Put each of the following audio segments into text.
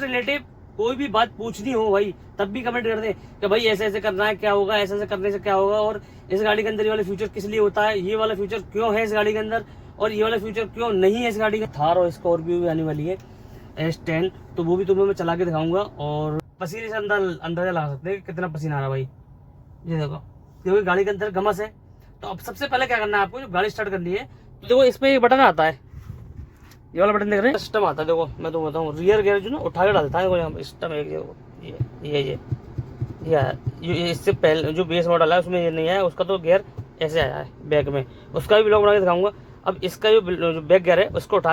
Relative कोई भी बात पूछनी हो भाई, तब भी कमेंट कर दे कि भाई ऐसे ऐसे करना है, क्या होगा, ऐसे ऐसे करने से क्या होगा, और इस गाड़ी के अंदर ये वाला फीचर किस लिए होता है, ये वाला फीचर क्यों है इस गाड़ी के अंदर, और ये वाला फीचर क्यों नहीं है इस गाड़ी के। थार और स्कॉर्पियो भी आने वाली है S10, तो वो भी तुम्हें मैं चला के दिखाऊंगा और पसीने से अंदाजा लगा सकते हैं कितना पसीना आ रहा है भाई। ये देखो, क्योंकि गाड़ी के अंदर घमस है। तो अब सबसे पहले क्या करना है आपको, जो गाड़ी स्टार्ट करनी है, तो देखो इस पे एक बटन आता है, ये वाला बटन देख रहे हैं, सिस्टम आता है। देखो मैं तो बताऊँ, रियर गियर जो ना उठा के डालता है, देखो सिस्टम है ये इससे पहले जो बेस मॉडल है उसमें ये नहीं है, उसका तो गियर ऐसे आया है बैक में, उसका भी ब्लॉग बना के दिखाऊंगा। अब इसका जो बैक गियर है उसको उठा,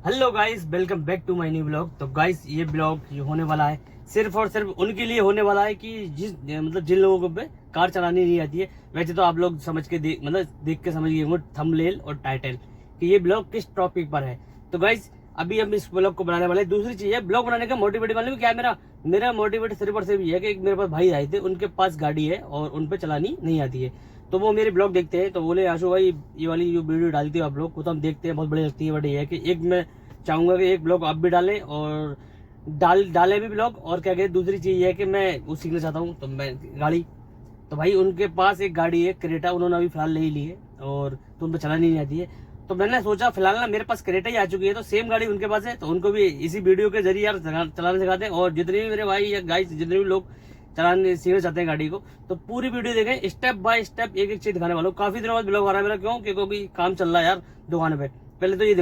hello guys, welcome back to my new blog. तो गाइस ये ब्लॉग ये होने वाला है सिर्फ और सिर्फ उनके लिए होने वाला है कि जिन लोगों को पे कार चलानी नहीं आती है। वैसे तो आप लोग समझ के देख के समझ गए होंगे थंबनेल और टाइटल कि ये ब्लॉग किस टॉपिक पर है। तो गाइस अभी हम इस ब्लॉग को बनाने वाले हैं। दूसरी चीज है, ब्लॉग बनाने का मोटिवेट वाले क्या है, मेरा मोटिवेट सिर्फ और सिर्फ ये है कि मेरे पास भाई आए थे, उनके पास गाड़ी है और उन पर चलानी नहीं आती है, तो वो मेरे ब्लॉग देखते हैं, तो बोले आशु भाई ये वाली जो वीडियो डालती हो आप लोग को तो हम देखते हैं, बहुत बढ़िया लगती है। बट ये है कि एक मैं चाहूंगा कि एक ब्लॉग आप भी डालें और डाले भी ब्लॉग, और क्या कहते दूसरी चीज ये है कि मैं वो सीखना चाहता हूँ, तो मैं गाड़ी, तो भाई उनके पास एक गाड़ी है क्रेटा, उन्होंने अभी फिलहाल नहीं ली है और तो उनको चलानी नहीं आती है। तो मैंने सोचा फिलहाल ना मेरे पास क्रेटा ही आ चुकी है, तो सेम गाड़ी उनके पास है, तो उनको भी इसी वीडियो के जरिए यार चलाने सिखाते हैं। और जितने भी मेरे भाई या गाइस जितने भी लोग चलाने सीखना चाहते हैं गाड़ी को, तो पूरी वीडियो देखें, स्टेप बाय स्टेप एक एक चीज दिखाने वाला हूँ। काफी दिनों बाद ब्लॉग आ रहा है मेरा, क्यों, क्योंकि काम चल रहा है यार दुकान पे। पहले तो ये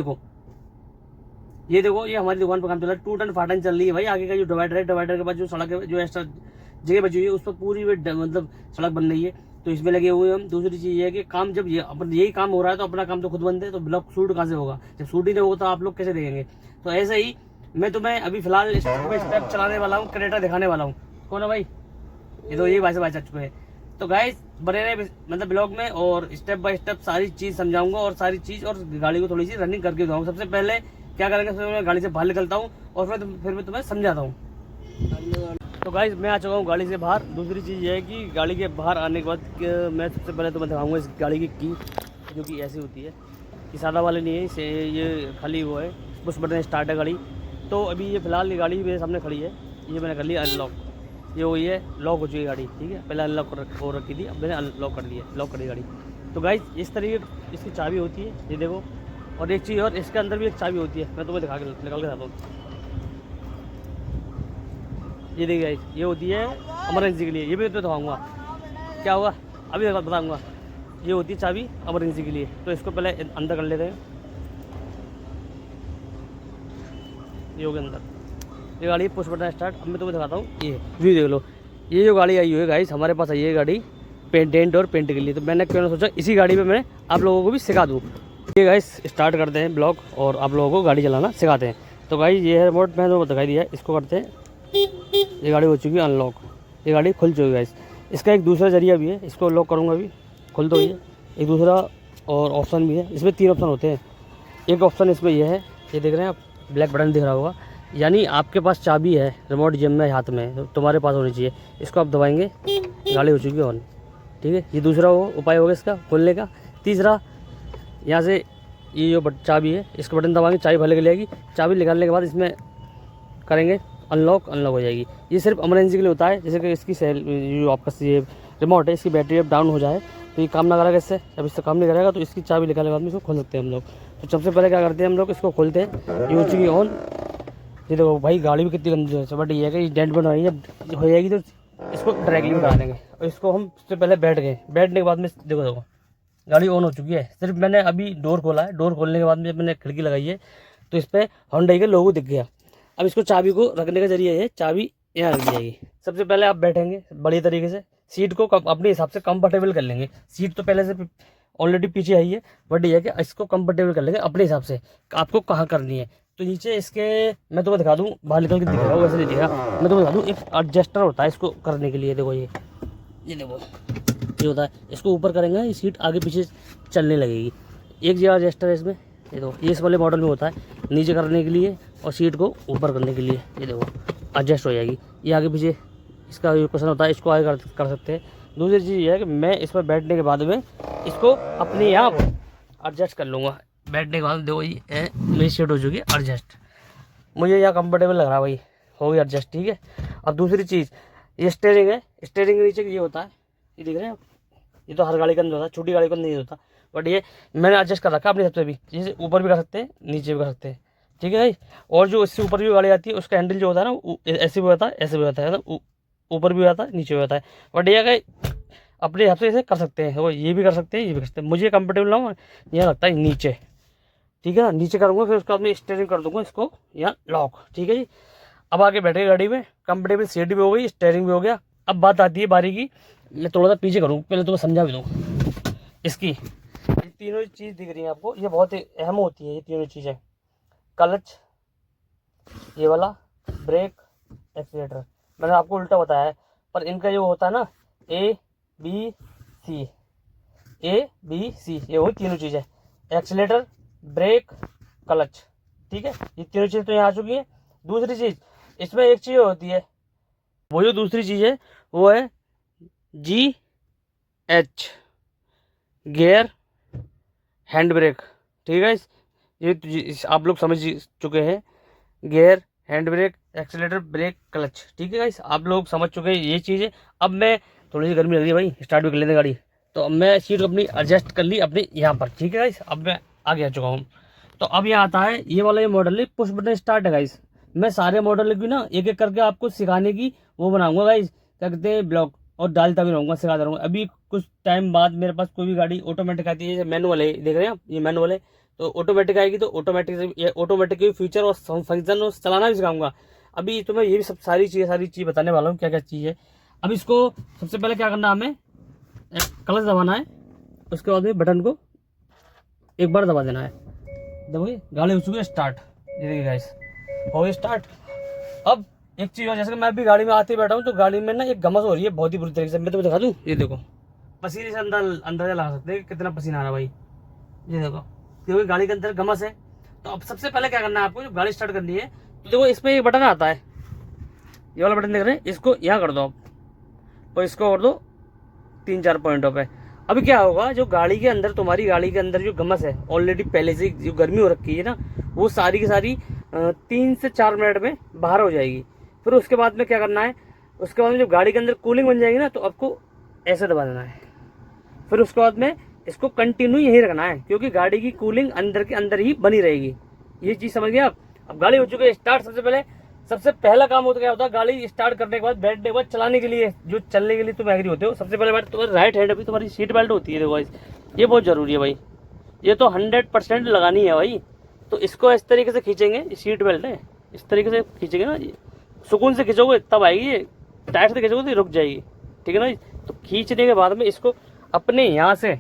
देखो ये हमारी दुकान पर काम चल रहा है, टूटन फाटन चल रही है भाई। आगे का जो डिवाइडर है, डिवाइडर के बाद जो सड़क है, जो एक्स्ट्रा जगह बची हुई है उस पर पूरी मतलब सड़क बन रही है, तो इसमें लगे हुए हम। दूसरी चीज ये है कि काम जब यही काम हो रहा है तो अपना काम तो खुद बंद है, तो ब्लॉग शूट कहाँ से होगा, जब शूट ही नहीं होगा तो आप लोग कैसे देखेंगे। तो ऐसे ही मैं तुम्हें अभी फिलहाल स्टेप बाय स्टेप चलाने वाला हूँ, क्रेटा दिखाने वाला हूँ। कौन है भाई, ये तो यही भाई से भाई चल चुके हैं। तो गाइस बने रहे मतलब ब्लॉग में, और स्टेप बाय स्टेप सारी चीज समझाऊंगा और सारी चीज, और गाड़ी को थोड़ी सी रनिंग करके दिखाऊंगा। सबसे पहले क्या करेंगे, सबसे मैं गाड़ी से बाहर निकलता हूँ और फिर मैं तुम्हें समझाता हूँ। तो गाइस मैं आ चुका हूँ गाड़ी से बाहर। दूसरी चीज़ ये है कि गाड़ी के बाहर आने के बाद मैं सबसे पहले तुम्हें दिखाऊंगा इस गाड़ी की जो कि ऐसी होती है, कि सादा वाले नहीं है, इसे ये खाली वो है, पुश बटन स्टार्ट है गाड़ी। तो अभी ये फिलहाल ये गाड़ी मेरे सामने खड़ी है, ये मैंने कर लिया अनलॉक, ये वही है, लॉक हो चुकी है गाड़ी, ठीक है। पहले अनलॉक हो रखी थी, अब मैंने अनलॉक कर लिया, लॉक कर दी गाड़ी। तो गाइस इस तरीके इसकी चाबी होती है, ये देखो। और एक चीज़ और, इसके अंदर भी एक चाबी होती है, मैं तुम्हें दिखा के निकाल के दिखाता हूँ। ये देखिए ये होती है इमरजेंसी के लिए, ये भी तो दिखाऊंगा क्या होगा, अभी बताऊंगा। ये होती है चाबी इमरजेंसी के लिए, तो इसको पहले अंदर कर लेते हैं। ये हो गया अंदर, ये गाड़ी पुश बटन स्टार्ट। अब मैं तुम्हें दिखाता हूँ, ये व्यू देख लो। ये जो गाड़ी आई हुई है गाइस, हमारे पास आई है गाड़ी पेंट और पेंट के लिए, तो मैंने क्यों सोचा इसी गाड़ी में मैं आप लोगों को भी सिखा दूँ। ये गाइस स्टार्ट करते हैं ब्लॉग और आप लोगों को गाड़ी चलाना सिखाते हैं। तो गाइस ये है रिमोट, मैंने तो दिखाई दिया है, इसको करते हैं। ये गाड़ी हो चुकी है अनलॉक, ये गाड़ी खुल चुकी है गाइस। इसका एक दूसरा जरिया भी है, इसको लॉक करूँगा अभी, खुल तो ये एक दूसरा और ऑप्शन भी है। इसमें 3 ऑप्शन होते हैं। एक ऑप्शन इसमें ये है, ये देख रहे हैं आप, ब्लैक बटन दिख रहा होगा, यानी आपके पास चाबी है रिमोट जेब में हाथ में, तो तुम्हारे पास होनी चाहिए। इसको आप दबाएंगे, गाड़ी हो चुकी है ऑन, ठीक है। ये दूसरा उपाय होगा इसका खोलने का। तीसरा, यहाँ से ये जो चाबी है, इसको बटन दबाएंगे, चाबी भले के लेगी। चाबी निकालने के बाद इसमें करेंगे अनलॉक हो जाएगी। ये सिर्फ इमरजेंसी के लिए होता है, जैसे कि इसकी जो आपका ये रिमोट है, इसकी बैटरी अब डाउन हो जाए तो ये काम ना करेगा इससे, जब इससे काम नहीं करेगा तो इसकी चाबी निकालने के बाद में इसको खोल सकते हैं हम लोग। तो सबसे पहले क्या करते हैं हम लोग, इसको खोलते हैं, ये हो चुकी है ऑन। ये देखो भाई गाड़ी भी कितनी गंदी है, बट ये है कि डेंट बन रही है, जब हो जाएगी तो इसको डायरेक्टली उठा देंगे। और इसको हम सबसे पहले बैठने के बाद में देखो गाड़ी ऑन हो चुकी है। सिर्फ मैंने अभी डोर खोला है, डोर खोलने के बाद में मैंने खिड़की लगाई है, तो इस पर होंडा का लोगो दिख गया। अब इसको चाबी को रखने का जरिया है, चाबी यहाँ रख जाएगी। सबसे पहले आप बैठेंगे बढ़िया तरीके से, सीट को अपने हिसाब से कंफर्टेबल कर लेंगे। सीट तो पहले से ऑलरेडी पीछे आई है, बट ये है कि इसको कंफर्टेबल कर लेंगे अपने हिसाब से, आपको कहाँ करनी है। तो नीचे इसके मैं तुम्हें दिखा दूँ, बाहर निकल के दिखेगा वैसे नहीं दिखेगा, मैं तुम्हें दिखा दूँ। एक एडजस्टर होता है इसको करने के लिए, देखो ये देखो ये होता है, इसको ऊपर करेंगे ये सीट आगे पीछे चलने लगेगी। एक जगह एडजस्टर है इसमें, ये देखो ये इस वाले मॉडल में होता है, नीचे करने के लिए और सीट को ऊपर करने के लिए, ये देखो एडजस्ट हो जाएगी। ये आगे पीछे इसका जो क्वेश्चन होता है, इसको आगे कर सकते हैं। दूसरी चीज़ ये है कि मैं इस पर बैठने के बाद में इसको अपने आप एडजस्ट कर लूँगा, बैठने के बाद देखो ये मेरी सीट हो चुकी है एडजस्ट, मुझे यहाँ कंफर्टेबल लग रहा है भाई, हो गई एडजस्ट। ठीक है, अब दूसरी चीज़ ये स्टेयरिंग है, स्टेयरिंग के नीचे ये होता है, ये दिख रहे हैं आप, ये तो हर गाड़ी के अंदर होता है, छोटी गाड़ी के अंदर नहीं होता, बट ये मैंने एडजस्ट कर रखा है अपने हिसाब से भी, जैसे ऊपर भी कर सकते हैं नीचे भी कर सकते हैं। ठीक है भाई, और जो इससे ऊपर भी गाड़ी आती है उसका हैंडल जो होता है ना ऐसे भी होता है, ऐसे भी होता है, मतलब ऊपर भी आता है नीचे भी होता है, बट ये कि अपने हिसाब से इसे कर सकते हैं, वो ये भी कर सकते हैं ये भी कर सकते हैं। मुझे कंफर्टेबल ना हो यहाँ लगता है नीचे। ठीक है ना, नीचे करूँगा, फिर उसके बाद मैं स्टीयरिंग कर दूँगा इसको यहाँ लॉक। ठीक है जी, अब आगे बैठे गाड़ी में, कंफर्टेबल सीट भी हो गई, स्टीयरिंग भी हो गया। अब बात आती है बारी की, मैं थोड़ा सा पीछे करूँ, पहले तो मैं समझा भी दूँ इसकी। ये तीनों चीज़ दिख रही है आपको, ये बहुत अहम होती है ये तीनों चीज़ें, क्लच, ये वाला, ब्रेक, एक्सीलेटर। मैंने आपको उल्टा बताया है, पर इनका जो होता है ना ए बी सी, ये वो तीनों चीज़ें, एक्सीलेटर, ब्रेक, क्लच। ठीक है, ये तीनों चीज़ तो यहाँ आ चुकी है। दूसरी चीज़ इसमें एक चीज़ होती है, वो जो दूसरी चीज़ है वो है GH, गियर, हैंड ब्रेक। ठीक है, ये आप लोग समझ चुके हैं, gear, hand brake, accelerator, brake, clutch. ठीक है गाइस, आप लोग समझ चुके हैं ये चीज़ें। अब मैं थोड़ी सी गर्मी लग रही है भाई, स्टार्ट भी कर लेते गाड़ी, तो अब मैं सीट अपनी एडजस्ट कर ली अपनी यहाँ पर। ठीक है गाइस, अब मैं आगे आ चुका हूँ। तो अब यहाँ आता है ये वाला, ये मॉडल है पुश बटन स्टार्ट है गाइस। मैं सारे मॉडल की ना एक एक करके आपको सिखाने की वो बनाऊंगा गाइस, क्या कहते हैं ब्लॉग, और डालता भी रहूँगा, सिखाता रहूँगा। अभी कुछ टाइम बाद मेरे पास कोई भी गाड़ी ऑटोमेटिक आती है, जैसे मैनुअल है, देख रहे हैं आप, ये मैनुअल है, तो ऑटोमेटिक आएगी, तो ऑटोमेटिक के फीचर और फंक्शन और चलाना भी सिखाऊंगा। अभी तो मैं ये भी सब सारी चीज़ बताने वाला हूँ, क्या क्या चीज़ है। अब इसको सबसे पहले क्या करना है, हमें क्लच दबाना है, उसके बाद में बटन को एक बार दबा देना है, दबाइए, गाड़ी हो चुकी है स्टार्ट। ये देखिए गाइस, हो गई स्टार्ट। अब एक चीज़ और, जैसे कि मैं अभी गाड़ी में आते बैठा हूँ, तो गाड़ी में ना एक घमस हो रही है बहुत ही बुरी तरीके से, मैं तो दिखा दूँ, ये देखो, पसीने से अंदाजा लगा सकते हैं कितना पसीना आ रहा है भाई, ये देखो, क्योंकि गाड़ी के अंदर घमस है। तो अब सबसे पहले क्या करना है आपको, जो गाड़ी स्टार्ट करनी है, तो देखो इसमें एक बटन आता है, ये वाला बटन देख रहे हैं, इसको यहाँ कर दो आप, और इसको कर दो 3-4 पॉइंटों पे। अभी क्या होगा, जो गाड़ी के अंदर, तुम्हारी गाड़ी के अंदर जो घमस है, ऑलरेडी पहले से जो गर्मी हो रखी है ना, वो सारी की सारी 3 से 4 मिनट में बाहर हो जाएगी। फिर उसके बाद में क्या करना है, उसके बाद में जब गाड़ी के अंदर कूलिंग बन जाएगी ना, तो आपको ऐसे दबा देना है। फिर उसके बाद में इसको कंटिन्यू यही रखना है, क्योंकि गाड़ी की कूलिंग अंदर के अंदर ही बनी रहेगी। ये चीज़ समझ गए आप। अब गाड़ी हो चुकी है स्टार्ट। सबसे पहला काम होता क्या होता है, गाड़ी स्टार्ट करने के बाद, बैठने के बाद, चलाने के लिए, जो चलने के लिए तुम एग्री होते हो, सबसे पहले बात तुम्हारी राइट हैंड अभी तुम्हारी सीट बेल्ट होती है। देखो ये बहुत ज़रूरी है भाई, ये तो 100% लगानी है भाई। तो इसको इस तरीके से खींचेंगे, सीट बेल्ट है, इस तरीके से खींचेंगे ना, ये सुकून से खींचोगे तब आएगी, ये टाइट से खींचोगे तो रुक जाएगी। ठीक है ना। तो खींचने के बाद में इसको अपने यहाँ से,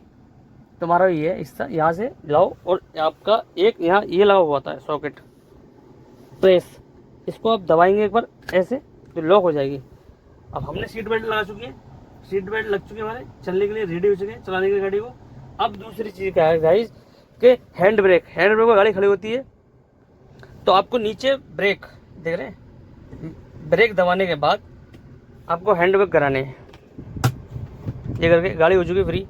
तुम्हारा ये है हिस्सा, यहाँ से लाओ, और आपका एक यहाँ ये लगा हुआ था सॉकेट, प्रेस, इसको आप दबाएंगे एक बार ऐसे, तो लॉक हो जाएगी। अब हमने सीट बेल्ट लगा चुकी है, सीट बेल्ट लग चुके हैं हमारे, चलने के लिए रेडी हो चुके हैं, चलाने के लिए गाड़ी को। अब दूसरी चीज़ क्या है गाइस, कि हैंड ब्रेक पर गाड़ी खड़ी होती है, तो आपको नीचे ब्रेक देख रहे हैं, ब्रेक दबाने के बाद आपको हैंड ब्रेक कराने हैं, ये करके गाड़ी हो चुकी फ्री।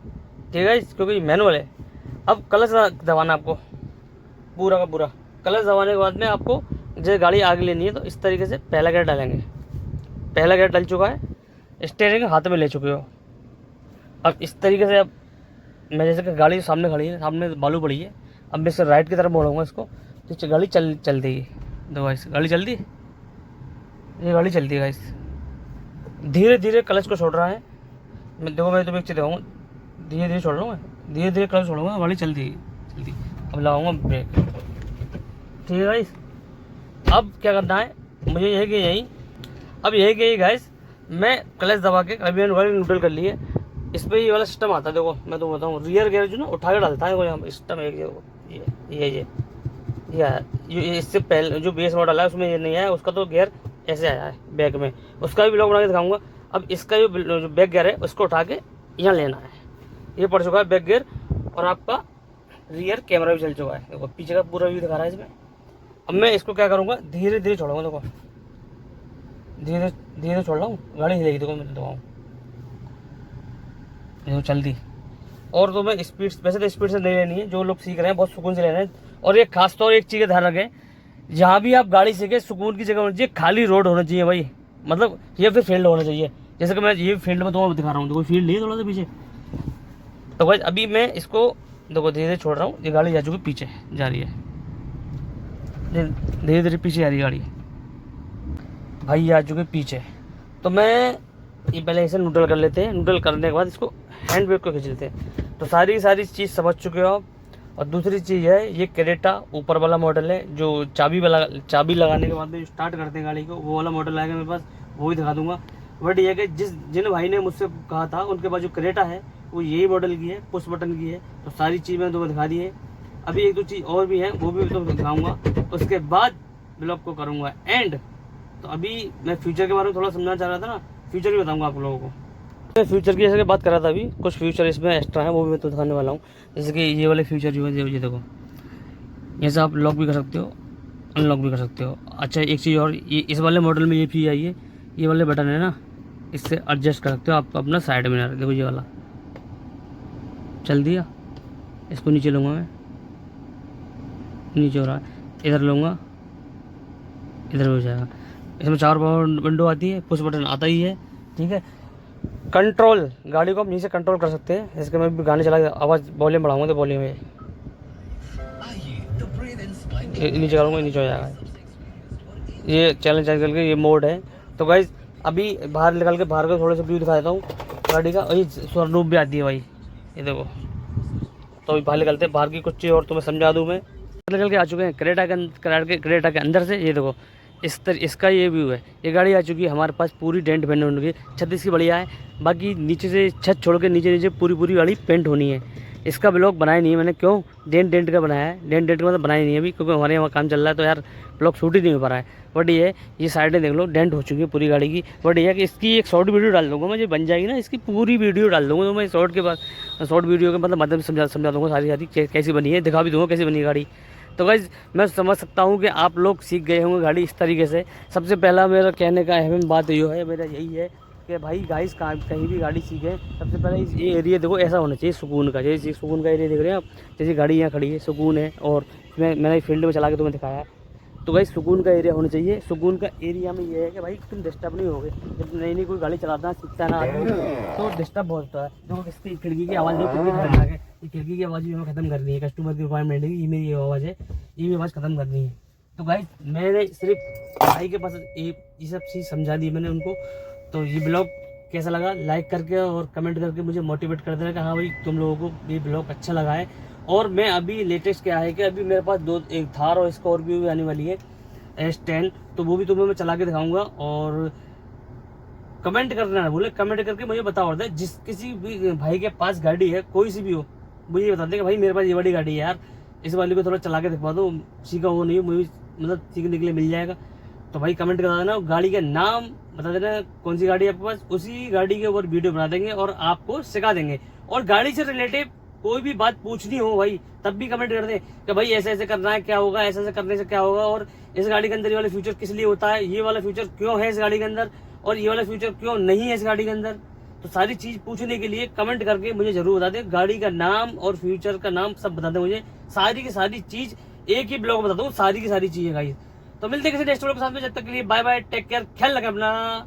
ठीक है, क्योंकि मैनुअल है। अब क्लच दबाना आपको, पूरा का पूरा क्लच दबाने के बाद में आपको जैसे गाड़ी आगे लेनी है, तो इस तरीके से पहला गियर डालेंगे, पहला गियर डल चुका है, स्टीयरिंग हाथ में ले चुके हो। अब इस तरीके से, अब मैं जैसे कि गाड़ी सामने खड़ी है, सामने बालू पड़ी है, अब मैं इससे राइट की तरफ मोड़ूंगा इसको, तो गाड़ी चल देगी। देखो गाइस, गाड़ी चलती है, ये गाड़ी चलती है गाइस, धीरे धीरे क्लच को छोड़ रहा है। मैं देखो, मैं तुम्हें एक चीज़ दिखाऊंगा, धीरे धीरे छोड़ रहा हूँ मैं, धीरे धीरे क्लच छोड़ूंगा, गाड़ी चलती। अब लगाऊंगा ब्रेक। ठीक है गाइस, अब क्या करना है मुझे, यही कि यही, अब यही कि गाइस, मैं क्लच दबा के अभी मैंने गाड़ी न्यूट्रल कर ली है। इस पर ये वाला सिस्टम आता है, देखो मैं तो बताऊँ, रियर गियर जो ना उठा के डालता है, यहाँ सिस्टम है, ये इससे पहले जो बेस मॉडल है उसमें ये नहीं आया, उसका तो गियर ऐसे आया है बैक में, उसका भी ब्लॉग बना के दिखाऊंगा। अब इसका जो बैक गियर है उसको उठा के यहाँ लेना है, ये पड़ चुका है बैक गियर, और आपका रियर कैमरा भी चल चुका है, देखो पीछे का पूरा व्यू दिखा रहा है इसमें। अब मैं इसको क्या करूँगा, धीरे धीरे छोड़ूंगा, देखो धीरे धीरे छोड़ रहा हूँ, गाड़ी हिलेगी, देखो मैं दबाऊँ, देखो चल दी, और तो मैं स्पीड, वैसे तो स्पीड से नहीं लेनी है, जो लोग सीख रहे हैं बहुत सुकून से लेना है। और एक खास तौर एक चीज़ का ध्यान रखें, जहाँ भी आप गाड़ी सीखे सुकून की जगह होनी चाहिए, खाली रोड होना चाहिए भाई, मतलब ये फिर फील्ड होना चाहिए। जैसे कि मैं ये फील्ड में तुम्हें दिखा रहा हूँ, तो कोई फील्ड नहीं है थोड़ा सा पीछे। तो भाई अभी मैं इसको देखो धीरे धीरे छोड़ रहा हूँ, ये गाड़ी जा चुकी पीछे जा रही है, धीरे धीरे पीछे आ रही है गाड़ी भाई, ये आ चुके पीछे। तो मैं ये पहले इसे न्यूट्रल कर लेते हैं, न्यूट्रल करने के बाद इसको हैंड ब्रेक को खींच लेते हैं। तो सारी चीज़ समझ चुके हो आप। और दूसरी चीज़ है, ये क्रेटा ऊपर वाला मॉडल है, जो चाबी लगाने के बाद में स्टार्ट करते हैं गाड़ी को, वो वाला मॉडल आएगा मेरे पास, वो ही दिखा दूंगा। बट ये है कि जिन भाई ने मुझसे कहा था उनके पास जो क्रेटा है वो यही मॉडल की है, पुश बटन की है। तो सारी चीज़ मैंने तुम्हें दिखा दी है। अभी एक दो चीज़ और भी है, वो भी तुम्हें दिखाऊंगा, उसके बाद ब्लॉग को करूँगा एंड। तो अभी मैं फ्यूचर के बारे में थोड़ा समझना चाह रहा था ना, फ्यूचर भी बताऊँगा आप लोगों को। मैं फ्यूचर की जैसे बात कर रहा था, अभी कुछ फ्यूचर इसमें एक्स्ट्रा है, वो भी मैं तो दिखाने वाला हूँ। जैसे कि ये वाले फ्यूचर जो है, ये देखो, जैसे आप लॉक भी कर सकते हो, अनलॉक भी कर सकते हो। अच्छा एक चीज़ और, ये इस वाले मॉडल में ये भी आई है, ये वाले बटन है ना, इससे एडजस्ट कर सकते हो आप अपना साइड में। देखो ये वाला चल दिया, इसको नीचे लूँगा मैं, नीचे हो रहा है, इधर लूँगा, इधर हो जाएगा। इसमें 4 पावर विंडो आती है, पुश बटन आता ही है, ठीक है। कंट्रोल, गाड़ी को आप नीचे कंट्रोल कर सकते हैं। इसके मैं भी गाने चला के आवाज़ वॉल्यूम बढ़ाऊंगा तो वॉल्यूम है, नीचे करूँगा नीचे हो जाएगा। ये चैलेंज करके ये मोड है। तो गाइस अभी बाहर निकल के बाहर का थोड़ा सा व्यू दिखा देता हूँ गाड़ी का। और ये स्वरूप भी आती है भाई, ये देखो। तो अभी बाहर निकलते हैं, बाहर की कुछ चीज़ और तुम्हें समझा दूँ मैं। निकल के आ चुके हैं क्रेटा के अंदर से। ये देखो इसका ये व्यू है। ये गाड़ी आ चुकी है हमारे पास पूरी डेंट पेंट होने की, छत इसकी बढ़िया है। बाकी नीचे से छत छोड़ के नीचे पूरी गाड़ी पेंट होनी है। इसका ब्लॉग बनाया नहीं है मैंने, क्यों? डेंट का बनाया है, डेंट का मतलब बनाया नहीं है अभी, क्योंकि हमारे यहाँ काम चल रहा है, तो यार ब्लॉग शूट ही नहीं हो पा रहा है। बट ये साइडें देख लो, डेंट हो चुकी है पूरी गाड़ी की। बट ये है कि इसकी एक शॉर्ट वीडियो डाल दूँगा मैं, जो बन जाएगी ना, इसकी पूरी वीडियो डाल दूँगा। तो मैं शॉर्ट वीडियो के मतलब माध्यम से समझा दूँगा सारी कैसी बनी है, दिखा भी दूँगा कैसी बनी है गाड़ी। तो गाइस मैं समझ सकता हूँ कि आप लोग सीख गए होंगे गाड़ी इस तरीके से। सबसे पहला मेरा कहने का अहम बात जो है मेरा यही है कि भाई गाइस कहीं भी गाड़ी सीखें, सबसे पहले ये एरिया देखो ऐसा होना चाहिए सुकून का। जैसे सुकून का एरिया देख रहे हैं आप, जैसे गाड़ी यहाँ खड़ी है, सुकून है। और मैंने फील्ड में चला के तुम्हें दिखाया है। तो गाइस सुकून का एरिया होना चाहिए। सुकून का एरिया में ये है कि भाई तुम डिस्टर्ब नहीं होगे। जब नई कोई गाड़ी चलाता है, सीखता है ना आदमी, तो डिस्टर्ब बहुत होता है। देखो किसकी खिड़की की आवाज़ कितनी खतरनाक है। ये खिड़की की आवाज़ भी हमें खत्म करनी है, कस्टमर की रिक्वायरमेंट है कि ये मेरी ये आवाज़ है, ये भी आवाज़ खत्म करनी है। तो गाइस मैंने सिर्फ भाई के पास ये सब चीज़ समझा दी मैंने उनको। तो ये ब्लॉग कैसा लगा लाइक करके और कमेंट करके मुझे मोटिवेट कर देना कि हाँ भाई तुम लोगों को ये ब्लॉग अच्छा लगा है। और मैं अभी लेटेस्ट क्या है कि अभी मेरे पास एक थार और स्कॉर्पियो भी आने वाली है S10, तो वो भी तुम्हें मैं चला के दिखाऊंगा। और कमेंट करना ना भूले, कमेंट करके मुझे बताओ जिस किसी भी भाई के पास गाड़ी है, कोई सी भी हो, मुझे ये बता दें कि भाई मेरे पास ये बड़ी गाड़ी है यार, इस वाली को थोड़ा चला के दिखवा दो। सीखा वो नहीं, मुझे मतलब सीखने के लिए मिल जाएगा। तो भाई कमेंट करा देना, गाड़ी का नाम बता देना कौन सी गाड़ी है आपके पास, उसी गाड़ी के ऊपर वीडियो बना देंगे और आपको सिखा देंगे। और गाड़ी से रिलेटेड कोई भी बात पूछनी हो भाई, तब भी कमेंट कर दे कि भाई ऐसे ऐसे करना है, क्या होगा, ऐसे ऐसे करने से क्या होगा, और इस गाड़ी के अंदर ये वाला फीचर किस लिए होता है, ये वाला फीचर क्यों है इस गाड़ी के अंदर, और ये वाला फीचर क्यों नहीं है इस गाड़ी के अंदर। तो सारी चीज पूछने के लिए कमेंट करके मुझे जरूर बता दे, गाड़ी का नाम और फ्यूचर का नाम सब बता दे मुझे। सारी की सारी चीज एक ही ब्लॉग में बता दूँ, सारी की सारी चीजें गाइस। तो मिलते हैं किसी नेक्स्ट ब्लॉग के साथ में, जब तक के लिए बाय बाय, टेक केयर, ख्याल रखें अपना।